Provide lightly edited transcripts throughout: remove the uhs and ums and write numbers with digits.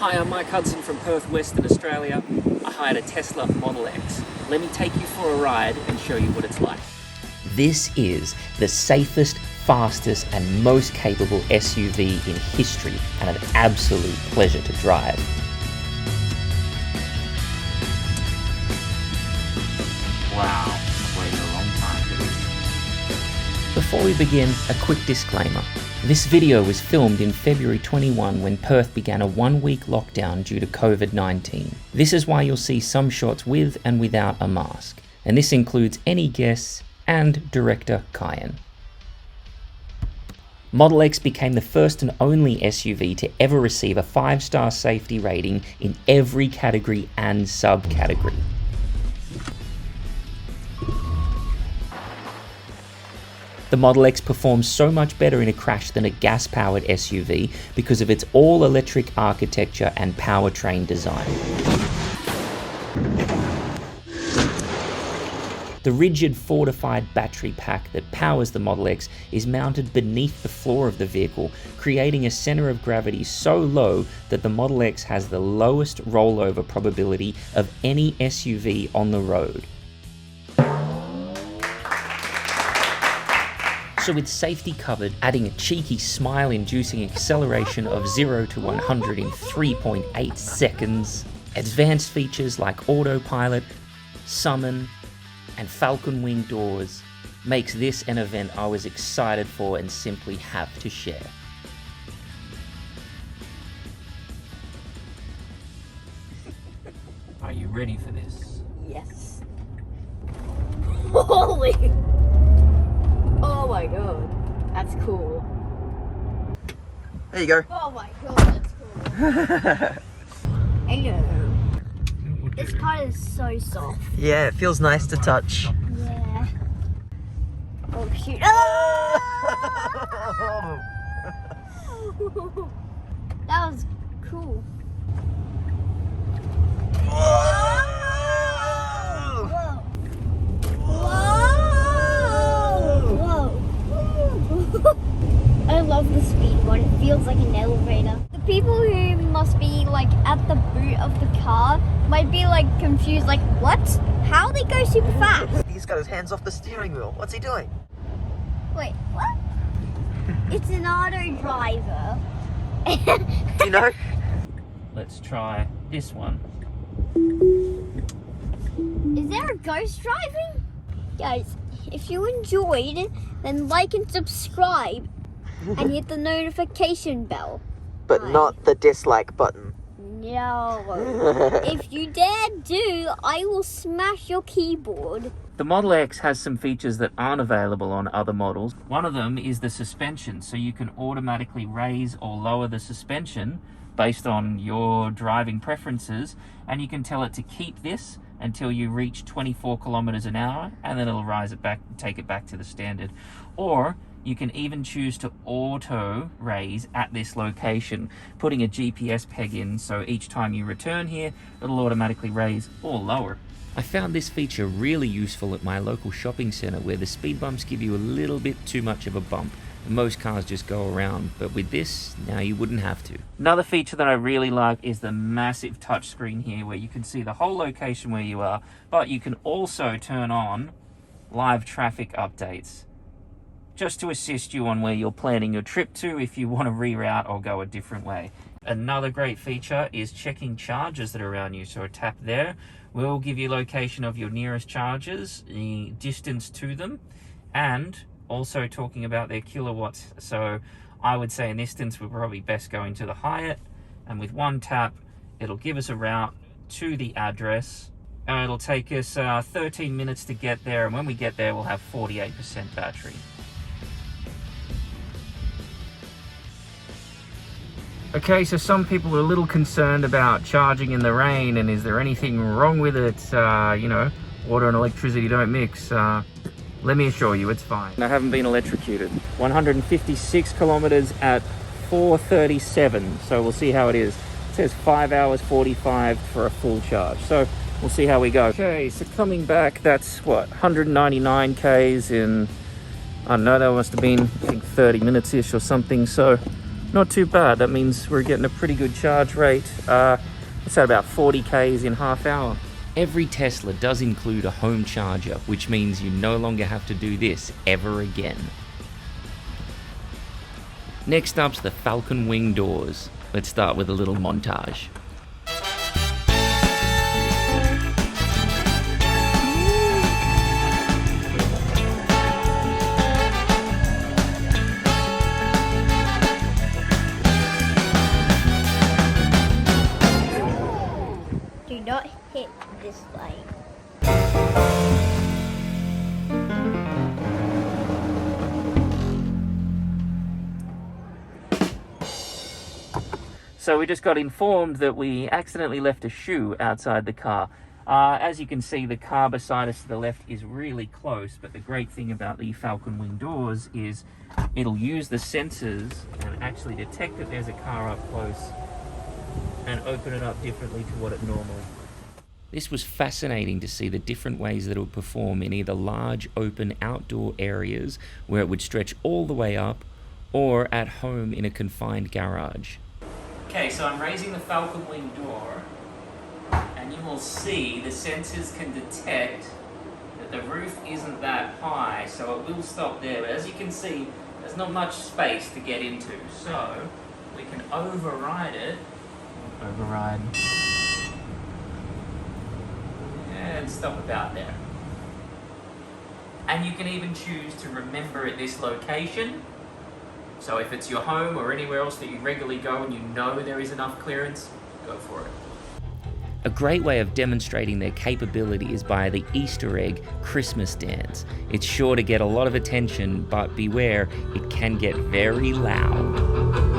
Hi, I'm Mike Hudson from Perth, Western Australia. I hired a Tesla Model X. Let me take you for a ride and show you what it's like. This is the safest, fastest and most capable SUV in history, and an absolute pleasure to drive. Wow, I've waited a long time for this. Before we begin, a quick disclaimer. This video was filmed in February 21 when Perth began a 1-week lockdown due to COVID-19. This is why you'll see some shots with and without a mask, and this includes any guests and director Kyan. Model X became the first and only SUV to ever receive a 5-star safety rating in every category and subcategory. The Model X performs so much better in a crash than a gas-powered SUV because of its all-electric architecture and powertrain design. The rigid fortified battery pack that powers the Model X is mounted beneath the floor of the vehicle, creating a center of gravity so low that the Model X has the lowest rollover probability of any SUV on the road. So with safety covered, adding a cheeky smile-inducing acceleration of 0 to 100 in 3.8 seconds, advanced features like Autopilot, Summon, and Falcon Wing Doors makes this an event I was excited for and simply have to share. Are you ready for this? Yes. Holy! Oh my god, that's cool. There you go. Oh my god, that's cool. Ew. This car is so soft. Yeah, it feels nice to touch. Yeah. Oh shoot. Oh! That was cool. Whoa! I love the speed one, it feels like an elevator. The people who must be like at the boot of the car might be like confused, like what? How they go super fast? He's got his hands off the steering wheel. What's he doing? Wait, what? It's an auto driver. Do you know? Let's try this one. Is there a ghost driving? Guys, if you enjoyed, then like and subscribe and hit the notification bell. But not the dislike button. No. If you dare do, I will smash your keyboard. The Model X has some features that aren't available on other models. One of them is the suspension, so you can automatically raise or lower the suspension based on your driving preferences, and you can tell it to keep this until you reach 24 kilometers an hour, and then it'll rise it back, take it back to the standard. Or you can even choose to auto raise at this location, putting a GPS peg in, so each time you return here, it'll automatically raise or lower. I found this feature really useful at my local shopping center, where the speed bumps give you a little bit too much of a bump. Most cars just go around, but with this, now you wouldn't have to. Another feature that I really like is the massive touchscreen here, where you can see the whole location where you are, but you can also turn on live traffic updates, just to assist you on where you're planning your trip to if you want to reroute or go a different way. Another great feature is checking chargers that are around you. So a tap there will give you location of your nearest chargers, the distance to them, and also talking about their kilowatts. So I would say in this instance we're probably best going to the Hyatt, and with one tap it'll give us a route to the address. It'll take us 13 minutes to get there, and when we get there we'll have 48% battery. Okay, so some people are a little concerned about charging in the rain, and is there anything wrong with it? You know, water and electricity don't mix. Let me assure you, it's fine. I haven't been electrocuted. 156 kilometers at 4:37, so we'll see how it is. It says 5 hours 45 for a full charge, so we'll see how we go. Okay, so coming back, that's what, 199 Ks in, I don't know, that must have been, I think, 30 minutes-ish or something, so not too bad. That means we're getting a pretty good charge rate. It's at about 40 Ks in half hour. Every Tesla does include a home charger, which means you no longer have to do this ever again. Next up's the Falcon Wing Doors. Let's start with a little montage. Do not hit this lane. So we just got informed that we accidentally left a shoe outside the car. As you can see, the car beside us to the left is really close, but the great thing about the Falcon Wing Doors is it'll use the sensors and actually detect that there's a car up close and open it up differently to what it normally. This was fascinating to see the different ways that it would perform in either large open outdoor areas where it would stretch all the way up, or at home in a confined garage. Okay, so I'm raising the Falcon Wing door, and you will see the sensors can detect that the roof isn't that high, so it will stop there. But as you can see, there's not much space to get into, so we can override it. Override. And stop about there. And you can even choose to remember at this location. So if it's your home or anywhere else that you regularly go and you know there is enough clearance, go for it. A great way of demonstrating their capability is by the Easter egg Christmas dance. It's sure to get a lot of attention, but beware, it can get very loud.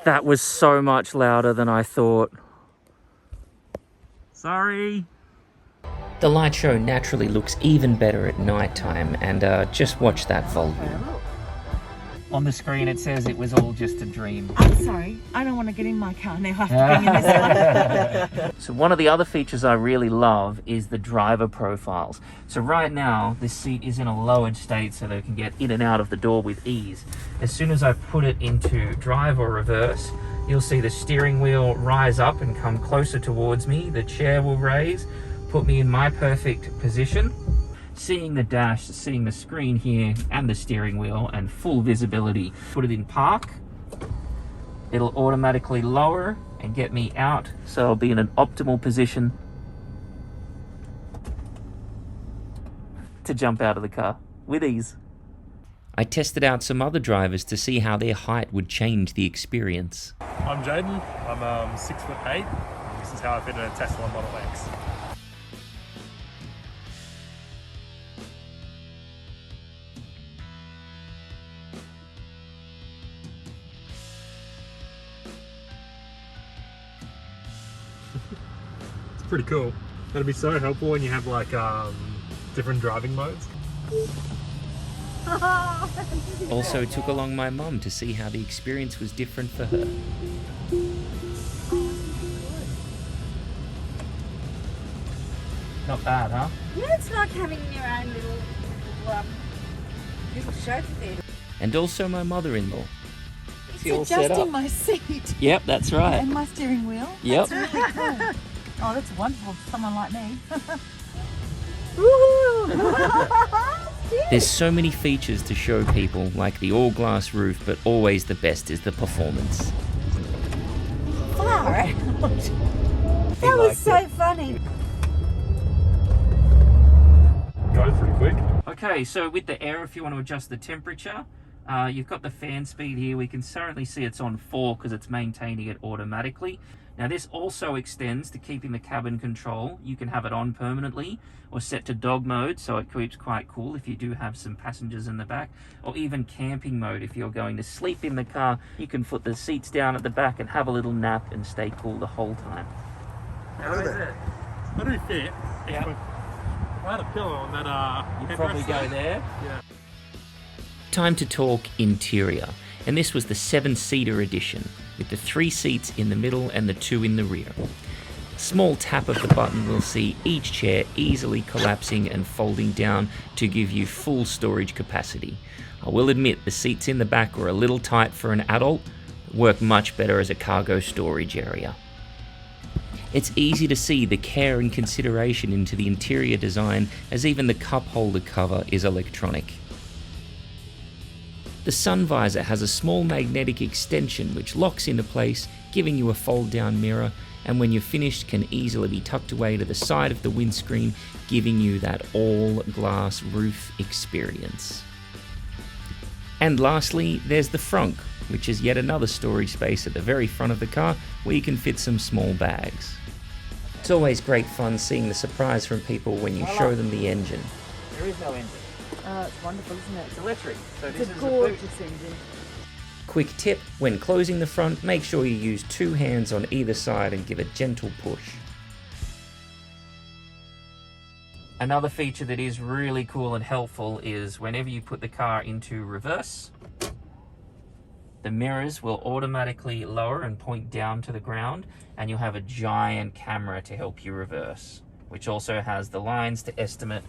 That was so much louder than I thought. Sorry. The light show naturally looks even better at nighttime, and just watch that volume. On the screen it says it was all just a dream. I'm sorry, I don't want to get in my car now after being in this one. So one of the other features I really love is the driver profiles. So right now, this seat is in a lowered state so that it can get in and out of the door with ease. As soon as I put it into drive or reverse, you'll see the steering wheel rise up and come closer towards me. The chair will raise, put me in my perfect position. Seeing the dash, seeing the screen here and the steering wheel and full visibility. Put it in park, it'll automatically lower and get me out, so I'll be in an optimal position to jump out of the car with ease. I tested out some other drivers to see how their height would change the experience. I'm Jaden, I'm 6'8". This is how I fit in a Tesla Model X. It's pretty cool. That'd be so helpful when you have like different driving modes. Also took along my mum to see how the experience was different for her. Not bad, huh? Yeah, it's like having your own little chauffeur there. And also my mother-in-law. It's adjusting my seat. Yep, that's right. And my steering wheel. Yep. That's really cool. Oh, that's wonderful for someone like me. There's so many features to show people, like the all-glass roof, but always the best is the performance. Far out. That was so funny. Goes pretty quick. Okay, so with the air, if you want to adjust the temperature, you've got the fan speed here. We can certainly see it's on 4 because it's maintaining it automatically. Now this also extends to keeping the cabin control. You can have it on permanently or set to dog mode, so it keeps quite cool if you do have some passengers in the back, or even camping mode if you're going to sleep in the car. You can put the seats down at the back and have a little nap and stay cool the whole time. How is it? How do we fit? Yeah. If I had a pillow on that You'd probably go there. Yeah. Time to talk interior. and this was the 7-seater edition, with the 3 seats in the middle and the 2 in the rear. A small tap of the button will see each chair easily collapsing and folding down to give you full storage capacity. I will admit the seats in the back were a little tight for an adult, but work much better as a cargo storage area. It's easy to see the care and consideration into the interior design, as even the cup holder cover is electronic. The sun visor has a small magnetic extension which locks into place, giving you a fold-down mirror, and when you're finished can easily be tucked away to the side of the windscreen, giving you that all-glass roof experience. And lastly, there's the frunk, which is yet another storage space at the very front of the car where you can fit some small bags. It's always great fun seeing the surprise from people when you show them the engine. There is no engine. It's wonderful, isn't it? It's electric. So It's this a is gorgeous engine. Quick tip, when closing the front, make sure you use 2 hands on either side and give a gentle push. Another feature that is really cool and helpful is whenever you put the car into reverse, the mirrors will automatically lower and point down to the ground, and you'll have a giant camera to help you reverse, which also has the lines to estimate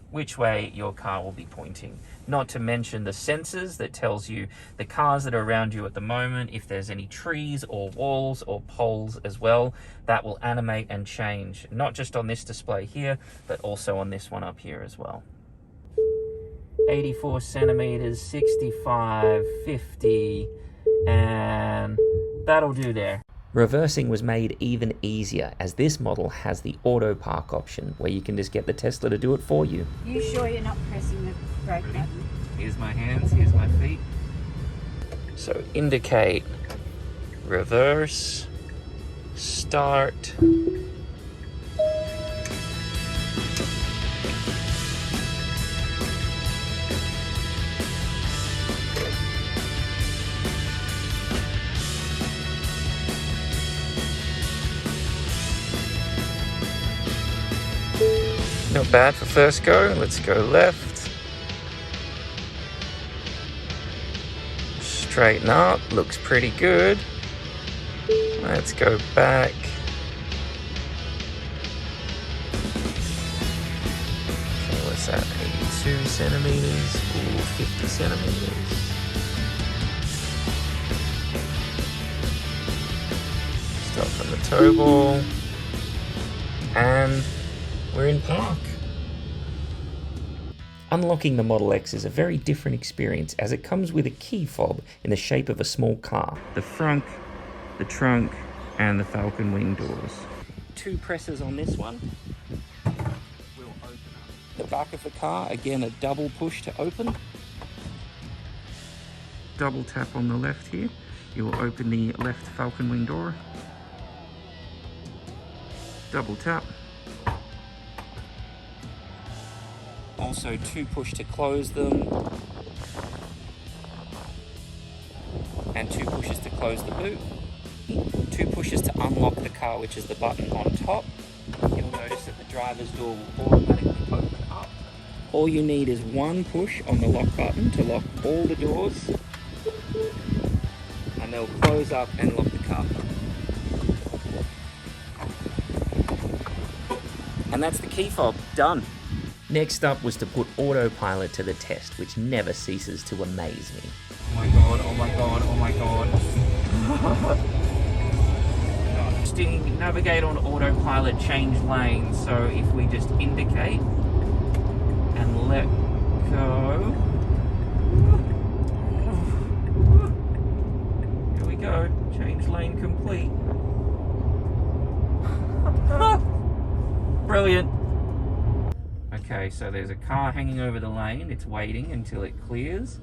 which way your car will be pointing. Not to mention the sensors that tells you the cars that are around you at the moment, if there's any trees or walls or poles as well, that will animate and change, not just on this display here, but also on this one up here as well. 84 centimeters, 65, 50, and that'll do there. Reversing was made even easier, as this model has the auto park option, where you can just get the Tesla to do it for you. You sure you're not pressing the brake button? Here's my hands, here's my feet. So indicate, reverse, start. Not bad for first go. Let's go left. Straighten up. Looks pretty good. Let's go back. So what's that? 82 centimeters. Ooh, 50 centimeters. Stop from the tow ball. And we're in park. Unlocking the Model X is a very different experience, as it comes with a key fob in the shape of a small car. The front, the trunk, and the Falcon Wing Doors. 2 presses on this one will open up the back of the car. Again, a double push to open. Double tap on the left here. You will open the left Falcon Wing door. Double tap. Also 2 push to close them, and 2 pushes to close the boot. 2 pushes to unlock the car, which is the button on top. You'll notice that the driver's door will automatically open up. All you need is 1 push on the lock button to lock all the doors, and they'll close up and lock the car. And that's the key fob, done. Next up was to put Autopilot to the test, which never ceases to amaze me. Oh my god, oh my god, oh my god. Just navigate on Autopilot, change lanes. So if we just indicate and let go. Here we go, change lane complete. Brilliant. Okay, so there's a car hanging over the lane. It's waiting until it clears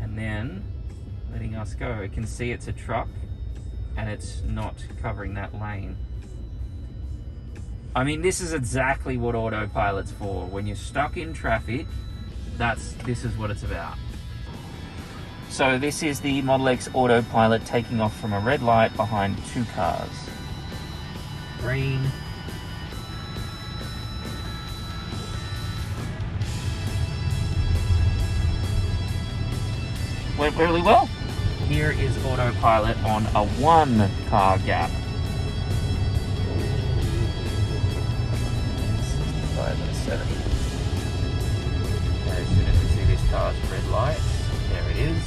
and then letting us go. It can see it's a truck and it's not covering that lane. I mean, this is exactly what Autopilot's for. When you're stuck in traffic, this is what it's about. So this is the Model X Autopilot taking off from a red light behind 2 cars. Green. Went really well. here is autopilot on a 1-car gap. 65 and a 70. And as soon as we see this car's red light, there it is.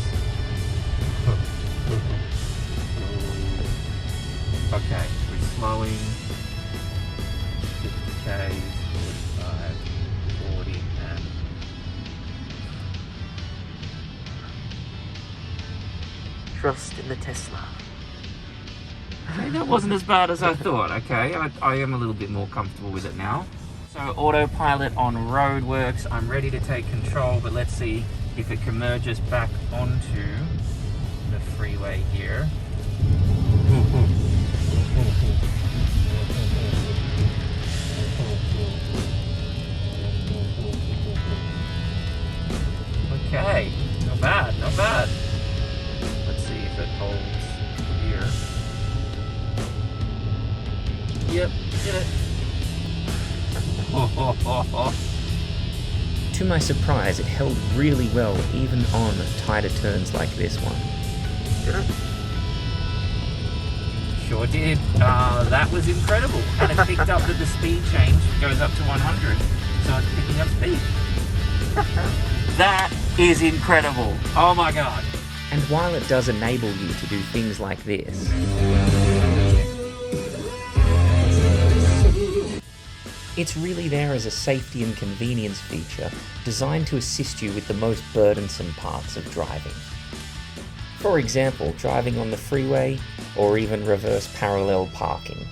Okay, we're slowing. 50k, 45, 40, and Trust in the Tesla. okay, that wasn't as bad as I thought. Okay, I am a little bit more comfortable with it now. So autopilot on road works. I'm ready to take control, but let's see if it can merge us back onto the freeway here. Okay, not bad, not bad. Let's see if it holds here. Yep, did it. To my surprise, it held really well even on tighter turns like this one. Did it? Sure did. That was incredible. And it picked up that the speed change goes up to 100. So it's picking up speed. That is incredible. Oh my God. And while it does enable you to do things like this, it's really there as a safety and convenience feature designed to assist you with the most burdensome parts of driving. For example, driving on the freeway or even reverse parallel parking.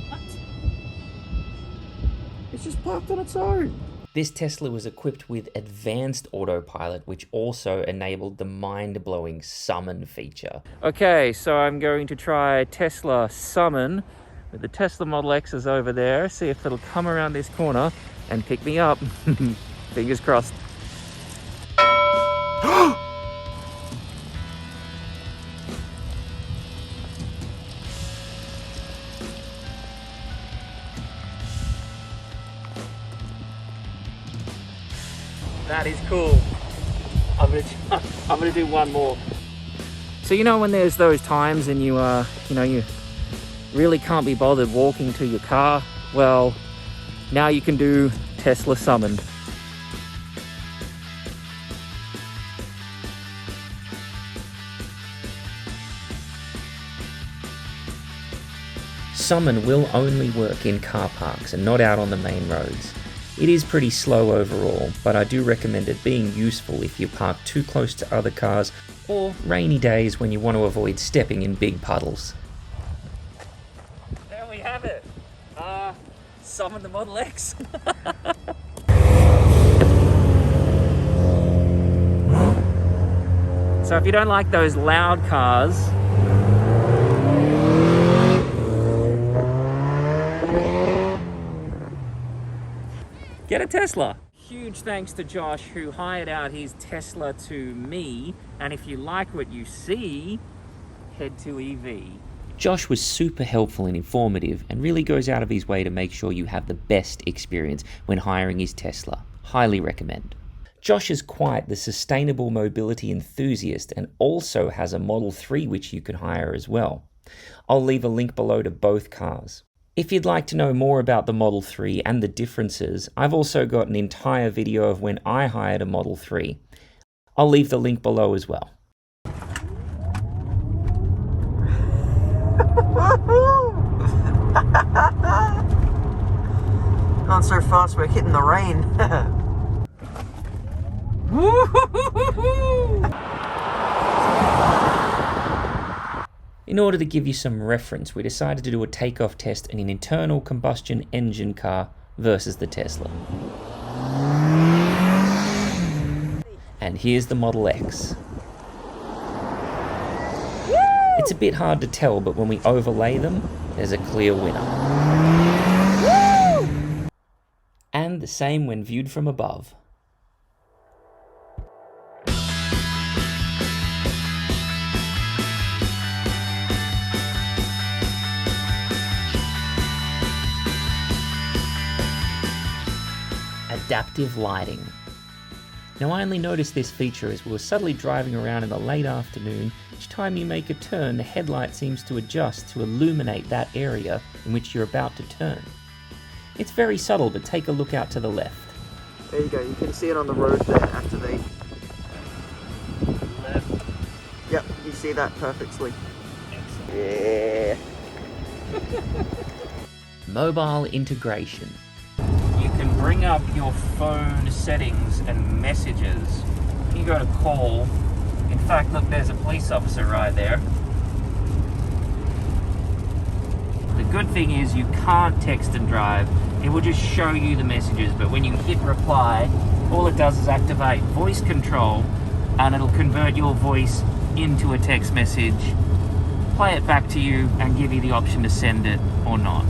What? It's just parked on its own. This Tesla was equipped with advanced autopilot, which also enabled the mind-blowing summon feature. Okay, so I'm going to try Tesla summon with the Tesla Model X is over there. See if it'll come around this corner and pick me up. Fingers crossed. That is cool. I'm gonna do one more. So you know when there's those times and you really can't be bothered walking to your car? Well, now you can do Tesla Summon. Summon will only work in car parks and not out on the main roads. It is pretty slow overall, but I do recommend it being useful if you park too close to other cars or rainy days when you want to avoid stepping in big puddles. There we have it. Summon the Model X. So if you don't like those loud cars, get a Tesla. Huge thanks to Josh, who hired out his Tesla to me. And if you like what you see, head to EV. Josh was super helpful and informative and really goes out of his way to make sure you have the best experience when hiring his Tesla. Highly recommend. Josh is quite the sustainable mobility enthusiast and also has a Model 3 which you can hire as well. I'll leave a link below to both cars. If you'd like to know more about the Model 3 and the differences, I've also got an entire video of when I hired a Model 3. I'll leave the link below as well. Going so fast we're hitting the rain. In order to give you some reference, we decided to do a takeoff test in an internal combustion engine car versus the Tesla. And here's the Model X. It's a bit hard to tell, but when we overlay them, there's a clear winner. And the same when viewed from above. Adaptive lighting. Now I only noticed this feature as we were subtly driving around in the late afternoon. Each time you make a turn, the headlight seems to adjust to illuminate that area in which you're about to turn. It's very subtle, but take a look out to the left. There you go, you can see it on the road there, activate. Left. Yep, you see that perfectly. Yeah. Mobile integration. You can bring up your phone settings and messages. When you go to call, in fact, look, there's a police officer right there. The good thing is you can't text and drive. It will just show you the messages, but when you hit reply, all it does is activate voice control and it'll convert your voice into a text message, play it back to you and give you the option to send it or not.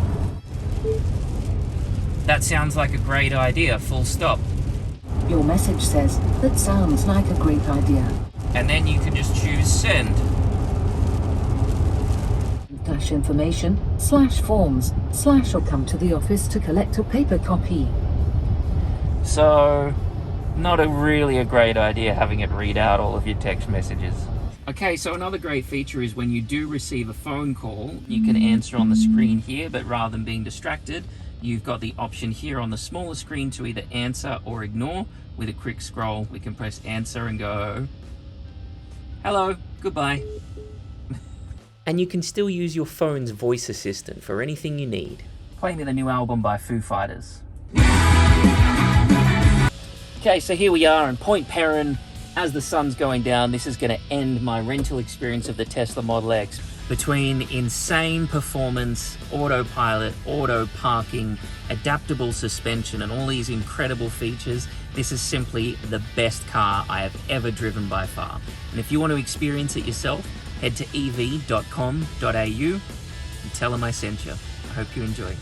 That sounds like a great idea, full stop. Your message says, that sounds like a great idea. And then you can just choose send. Dash information, /forms, / or come to the office to collect a paper copy. So, not really a great idea having it read out all of your text messages. Okay, so another great feature is when you do receive a phone call, you can answer on the screen here, but rather than being distracted, you've got the option here on the smaller screen to either answer or ignore. With a quick scroll, we can press answer and go, hello, goodbye. And you can still use your phone's voice assistant for anything you need. Play me the new album by Foo Fighters. Okay, so here we are in Point Perrin. As the sun's going down, this is going to end my rental experience of the Tesla Model X. Between insane performance, autopilot, auto parking, adaptable suspension, and all these incredible features, this is simply the best car I have ever driven by far. And if you want to experience it yourself, head to ev.com.au and tell them I sent you. I hope you enjoy.